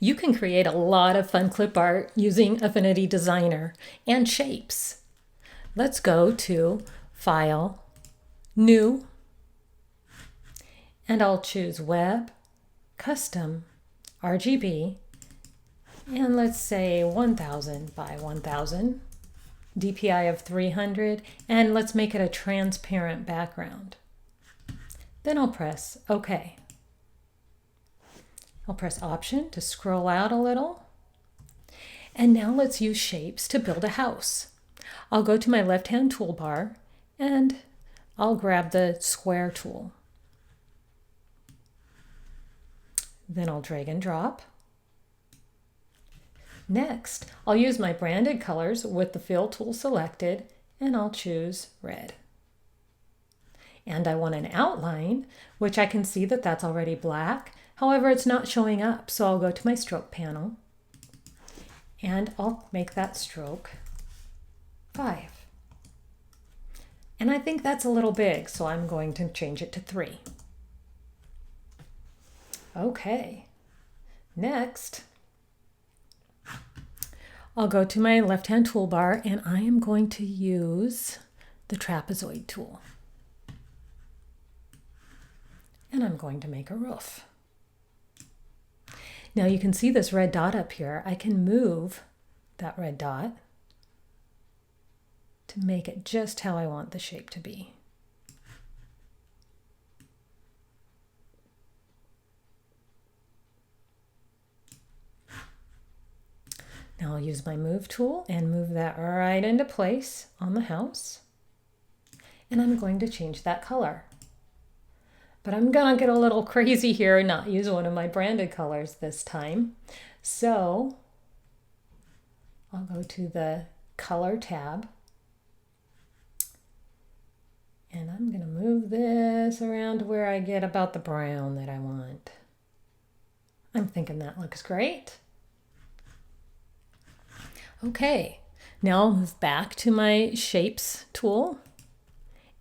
You can create a lot of fun clip art using Affinity Designer and shapes. Let's go to File, New, and I'll choose Web, Custom, RGB, and let's say 1000 by 1000, DPI of 300, and let's make it a transparent background. Then I'll press OK. I'll press Option to scroll out a little. And now let's use shapes to build a house. I'll go to my left-hand toolbar and I'll grab the Square tool. Then I'll drag and drop. Next, I'll use my branded colors with the Fill tool selected, and I'll choose red. And I want an outline, which I can see that that's already black. However, it's not showing up, so I'll go to my stroke panel, and I'll make that stroke 5. And I think that's a little big, so I'm going to change it to 3. Okay, next, I'll go to my left-hand toolbar and I am going to use the Trapezoid tool. And I'm going to make a roof. Now you can see this red dot up here. I can move that red dot to make it just how I want the shape to be. Now I'll use my Move tool and move that right into place on the house. And I'm going to change that color. But I'm gonna get a little crazy here and not use one of my branded colors this time. So I'll go to the Color tab. And I'm gonna move this around to where I get about the brown that I want. I'm thinking that looks great. Okay, now I'll move back to my Shapes tool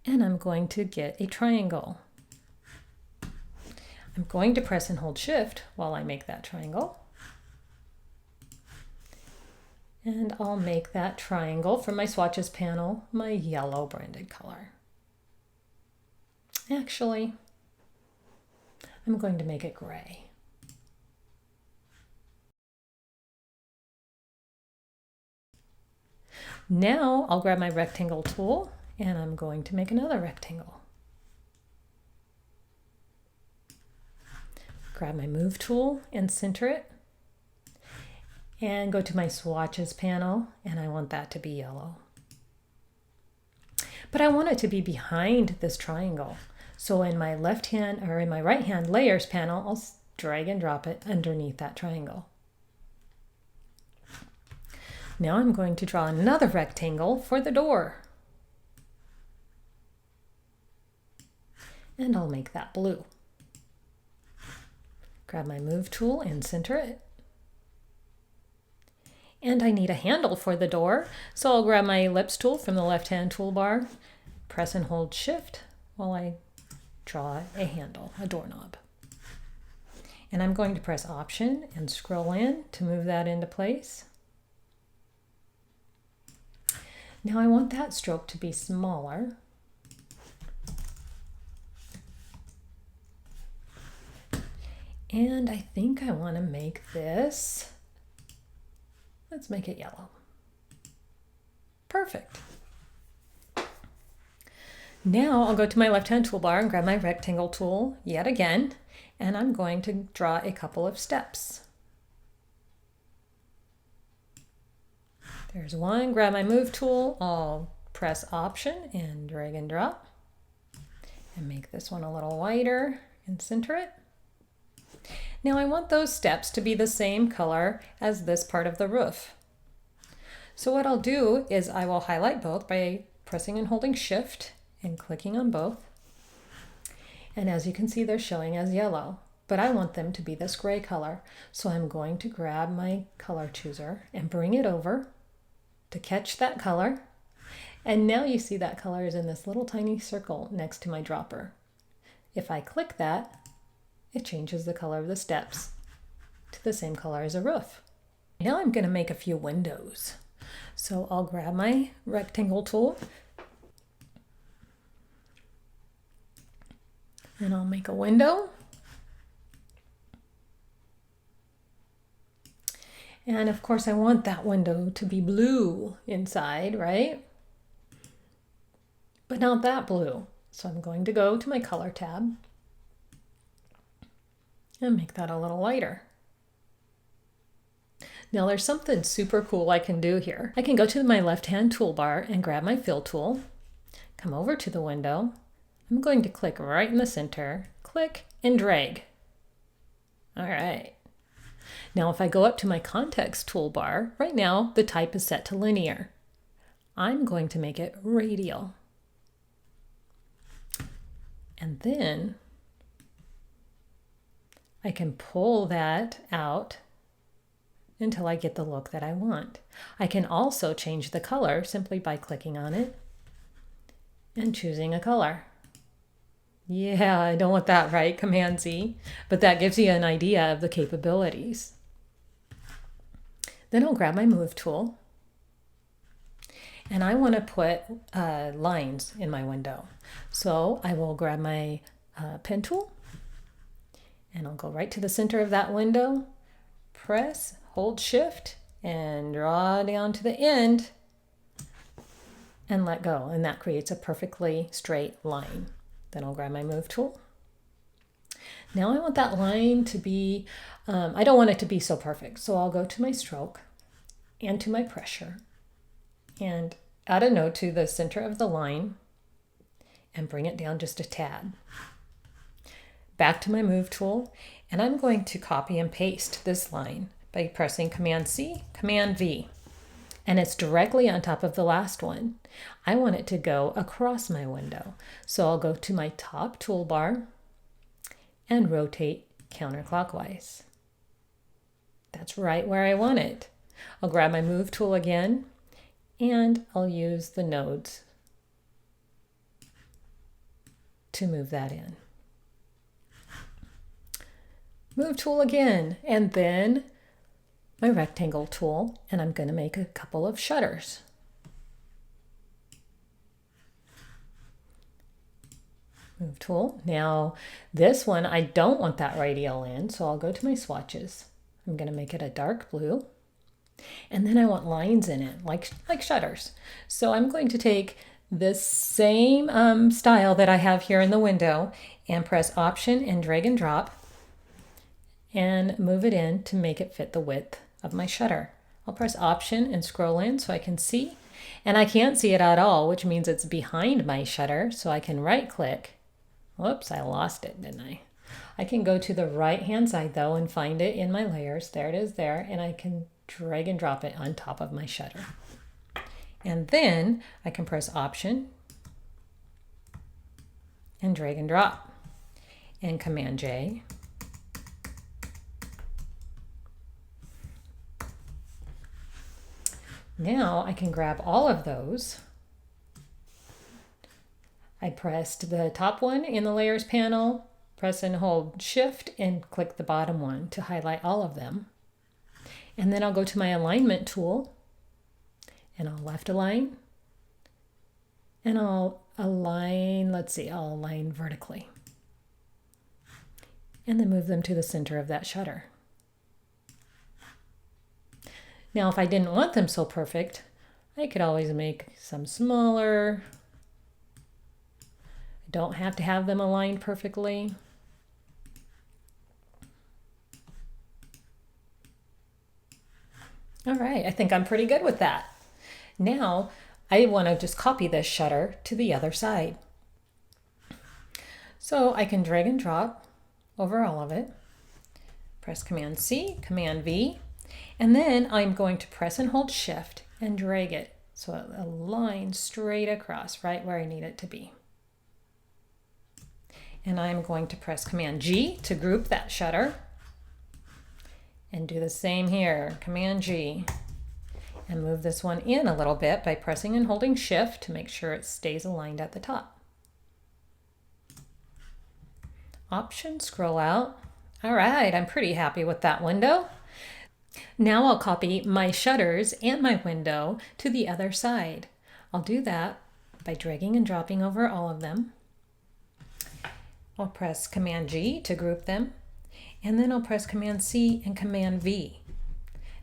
and I'm going to get a triangle. I'm going to press and hold Shift while I make that triangle. And I'll make that triangle from my swatches panel my yellow branded color. Actually, I'm going to make it gray. Now I'll grab my rectangle tool and I'm going to make another rectangle. Grab my Move tool and center it. And go to my swatches panel and I want that to be yellow. But I want it to be behind this triangle. So in my left hand or in my right hand layers panel, I'll drag and drop it underneath that triangle. Now I'm going to draw another rectangle for the door. And I'll make that blue. Grab my Move tool and center it. And I need a handle for the door, so I'll grab my Ellipse tool from the left-hand toolbar, press and hold Shift while I draw a handle, a doorknob. And I'm going to press Option and scroll in to move that into place. Now I want that stroke to be smaller. And I think I want to make this, let's make it yellow. Perfect. Now I'll go to my left-hand toolbar and grab my rectangle tool yet again, and I'm going to draw a couple of steps. There's one, grab my Move tool, I'll press Option and drag and drop, and make this one a little wider and center it. Now I want those steps to be the same color as this part of the roof. So what I'll do is I will highlight both by pressing and holding Shift and clicking on both. And as you can see, they're showing as yellow, but I want them to be this gray color. So I'm going to grab my color chooser and bring it over to catch that color. And now you see that color is in this little tiny circle next to my dropper. If I click that, it changes the color of the steps. to the same color as a roof. Now I'm going to make a few windows. So I'll grab my rectangle tool and I'll make a window. And of course I want that window to be blue inside, right? But not that blue. So I'm going to go to my color tab and make that a little lighter. Now there's something super cool I can do here. I can go to my left-hand toolbar and grab my fill tool, come over to the window. I'm going to click right in the center, click and drag. All right. Now if I go up to my context toolbar, right now the type is set to linear. I'm going to make it radial. And then I can pull that out until I get the look that I want. I can also change the color simply by clicking on it and choosing a color. Yeah, I don't want that, right? Command Z, but that gives you an idea of the capabilities. Then I'll grab my move tool and I want to put lines in my window. So I will grab my pen tool and I'll go right to the center of that window, press, hold shift and draw down to the end and let go. And that creates a perfectly straight line. Then I'll grab my move tool. Now I want that line to be, I don't want it to be so perfect. So I'll go to my stroke and to my pressure and add a node to the center of the line and bring it down just a tad. Back to my move tool, and I'm going to copy and paste this line by pressing Command C, Command V, and it's directly on top of the last one. I want it to go across my window. So I'll go to my top toolbar and rotate counterclockwise. That's right where I want it. I'll grab my move tool again and I'll use the nodes to move that in. Move tool again, and then my rectangle tool, and I'm going to make a couple of shutters. Move tool. Now this one, I don't want that radial in, so I'll go to my swatches. I'm going to make it a dark blue. And then I want lines in it, like shutters. So I'm going to take this same style that I have here in the window and press Option and drag and drop and move it in to make it fit the width of my shutter. I'll press Option and scroll in so I can see, and I can't see it at all, which means it's behind my shutter, so I can right click. Whoops, I lost it, didn't I? I can go to the right hand side though and find it in my layers. There it is there, and I can drag and drop it on top of my shutter. And then I can press Option and drag and drop and Command J. Now I can grab all of those. I pressed the top one in the layers panel, press and hold shift and click the bottom one to highlight all of them. And then I'll go to my alignment tool and I'll left align and I'll align, I'll align vertically and then move them to the center of that shutter. Now, if I didn't want them so perfect, I could always make some smaller. I don't have to have them aligned perfectly. All right, I think I'm pretty good with that. Now, I want to just copy this shutter to the other side. So I can drag and drop over all of it, press Command C, Command V, and then I'm going to press and hold shift and drag it so it aligns straight across right where I need it to be. And I'm going to press Command G to group that shutter and do the same here, Command G, and move this one in a little bit by pressing and holding shift to make sure it stays aligned at the top. Option, scroll out. All right, I'm pretty happy with that window. Now I'll copy my shutters and my window to the other side. I'll do that by dragging and dropping over all of them. I'll press Command G to group them, and then I'll press Command C and Command V.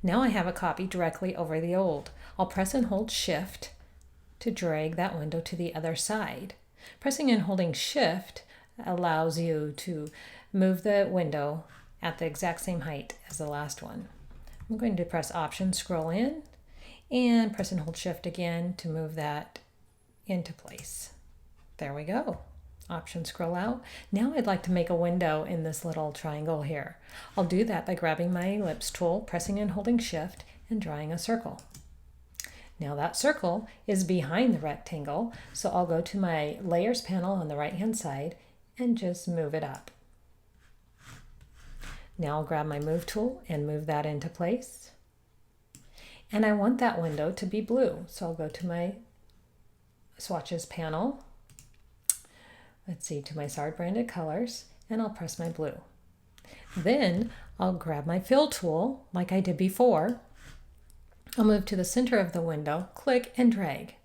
Now I have a copy directly over the old. I'll press and hold Shift to drag that window to the other side. Pressing and holding Shift allows you to move the window at the exact same height as the last one. I'm going to press Option, scroll in, and press and hold Shift again to move that into place. There we go. Option, scroll out. Now I'd like to make a window in this little triangle here. I'll do that by grabbing my ellipse tool, pressing and holding Shift, and drawing a circle. Now that circle is behind the rectangle, so I'll go to my Layers panel on the right-hand side and just move it up. Now I'll grab my Move tool and move that into place. And I want that window to be blue, so I'll go to my Swatches panel. Let's see, to my SARD branded colors, and I'll press my blue. Then I'll grab my Fill tool, like I did before. I'll move to the center of the window, click and drag.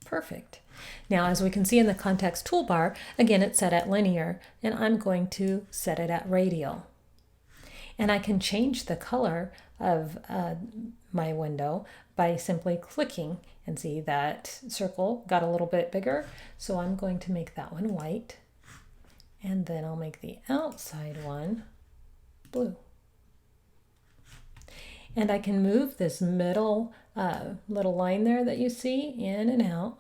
Perfect. Now, as we can see in the context toolbar, again, it's set at linear, and I'm going to set it at radial. And I can change the color of my window by simply clicking, and see that circle got a little bit bigger. So I'm going to make that one white, and then I'll make the outside one blue. And I can move this middle little line there that you see in and out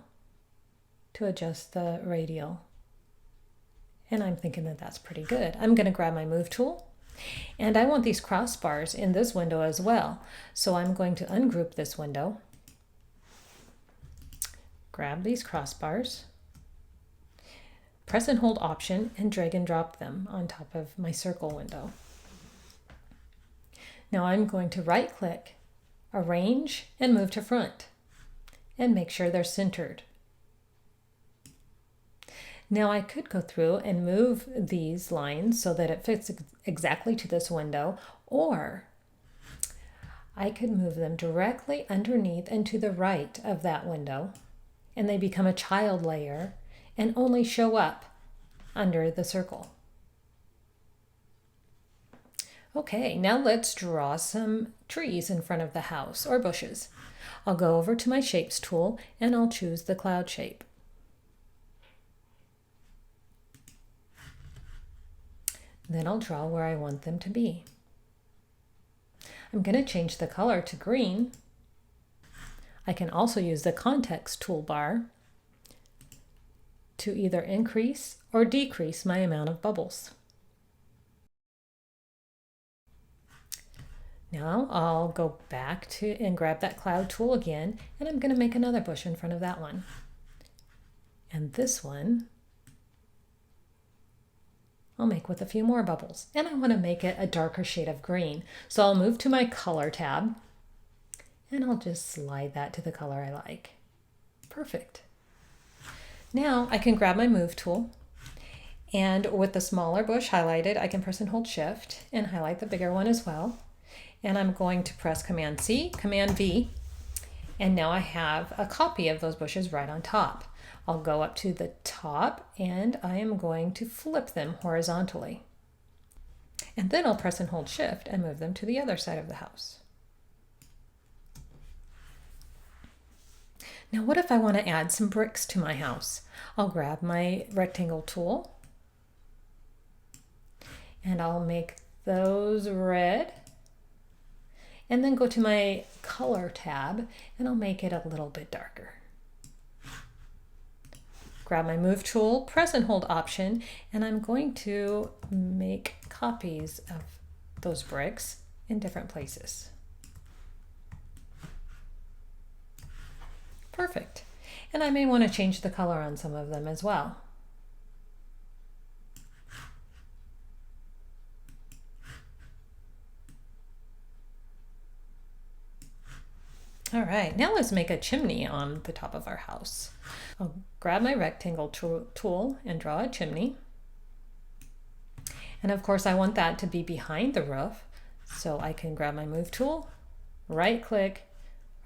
to adjust the radial. And I'm thinking that that's pretty good. I'm going to grab my Move tool, and I want these crossbars in this window as well. So I'm going to ungroup this window, grab these crossbars, press and hold Option, and drag and drop them on top of my circle window. Now I'm going to right-click, Arrange, and move to front, and make sure they're centered. Now I could go through and move these lines so that it fits exactly to this window, or I could move them directly underneath and to the right of that window, and they become a child layer and only show up under the circle. Okay, now let's draw some trees in front of the house, or bushes. I'll go over to my Shapes tool and I'll choose the cloud shape. Then I'll draw where I want them to be. I'm going to change the color to green. I can also use the Context toolbar to either increase or decrease my amount of bubbles. Now I'll go back to and grab that cloud tool again, and I'm going to make another bush in front of that one. And this one I'll make with a few more bubbles. And I want to make it a darker shade of green. So I'll move to my Color tab, and I'll just slide that to the color I like. Perfect. Now I can grab my Move tool, and with the smaller bush highlighted, I can press and hold Shift and highlight the bigger one as well. And I'm going to press Command C, Command V, and now I have a copy of those bushes right on top. I'll go up to the top, and I am going to flip them horizontally. And then I'll press and hold Shift and move them to the other side of the house. Now what if I want to add some bricks to my house? I'll grab my rectangle tool, and I'll make those red. And then go to my Color tab, and I'll make it a little bit darker. Grab my Move tool, press and hold Option, and I'm going to make copies of those bricks in different places. Perfect. And I may want to change the color on some of them as well. All right, now let's make a chimney on the top of our house. I'll grab my rectangle tool and draw a chimney. And of course I want that to be behind the roof, so I can grab my move tool, right click,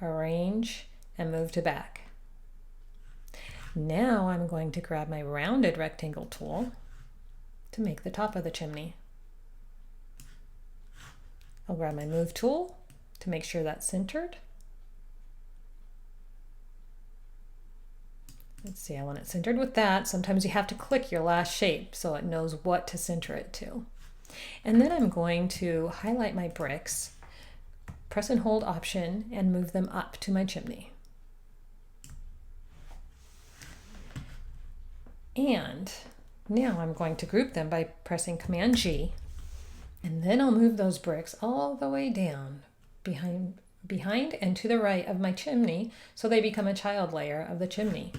arrange, and move to back. Now I'm going to grab my rounded rectangle tool to make the top of the chimney. I'll grab my move tool to make sure that's centered. Let's see, I want it centered with that. Sometimes you have to click your last shape so it knows what to center it to. And then I'm going to highlight my bricks, press and hold Option, and move them up to my chimney. And now I'm going to group them by pressing Command G, and then I'll move those bricks all the way down behind and to the right of my chimney so they become a child layer of the chimney.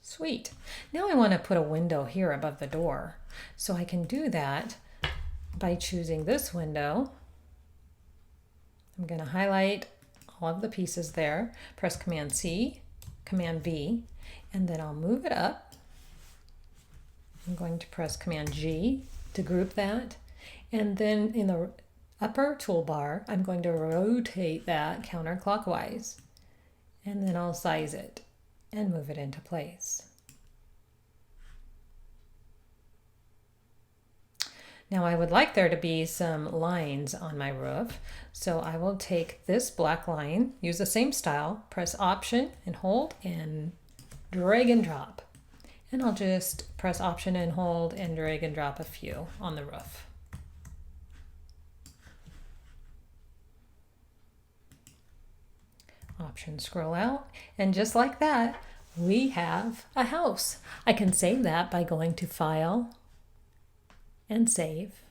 Sweet. Now I want to put a window here above the door. So I can do that by choosing this window. I'm going to highlight all of the pieces there, press Command C, Command V, and then I'll move it up. I'm going to press Command G to group that. And then in the upper toolbar, I'm going to rotate that counterclockwise. And then I'll size it and move it into place. Now I would like there to be some lines on my roof, so I will take this black line, use the same style, press Option and hold and drag and drop. And I'll just press Option and hold and drag and drop a few on the roof. Option, scroll out, and just like that, we have a house. I can save that by going to File and Save.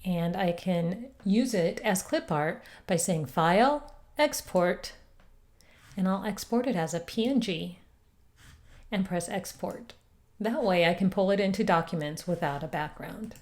And I can use it as clip art by saying File, Export, and I'll export it as a PNG and press Export. That way I can pull it into documents without a background.